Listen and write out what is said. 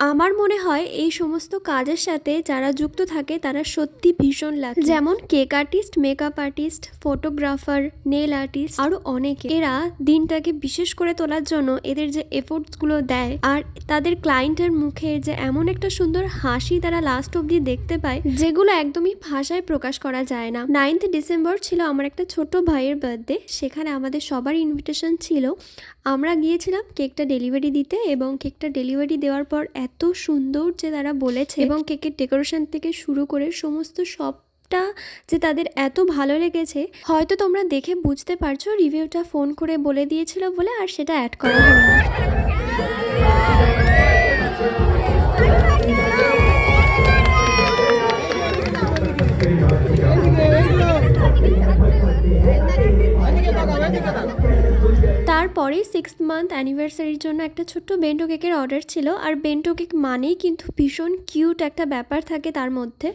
আমার মনে হয় এই সমস্ত কাজের সাথে যারা যুক্ত থাকে তারা সত্যি ভীষণ লাগে, যেমন cake artist, makeup artist, photographer, nail artist, আরো অনেকে। এরা দিনটাকে বিশেষ করে তোলার জন্য এদের যে এফোর্টস গুলো দেয় আর তাদের ক্লায়েন্টের মুখে যে এমন একটা সুন্দর হাসি তারা লাস্ট অব্দি দেখতে পায়, যেগুলো একদমই ভাষায় প্রকাশ করা যায় না। 9th ডিসেম্বর ছিল আমার একটা ছোট ভাইয়ের বার্থডে। সেখানে আমাদের সবার ইনভিটেশন ছিল। আমরা গিয়েছিলাম কেকটা ডেলিভারি দিতে, এবং কেকটা ডেলিভারি দেওয়ার পর এত সুন্দর যে তারা বলেছে, এবং কেকের ডেকোরেশন থেকে শুরু করে সমস্ত সবটা যে তাদের এত ভালো লেগেছে, হয়তো তোমরা দেখে বুঝতে পারছো। রিভিউটা ফোন করে বলে দিয়েছিল বলে আর সেটা অ্যাড করা হয়নি। তারপরে 6th মান্থ অ্যানিভার্সারির জন্য একটা ছোট্ট বেন্টো কেকের অর্ডার ছিল। আর বেন্টো কেক মানেই কিন্তু ভীষণ কিউট একটা ব্যাপার থাকে তার মধ্যে।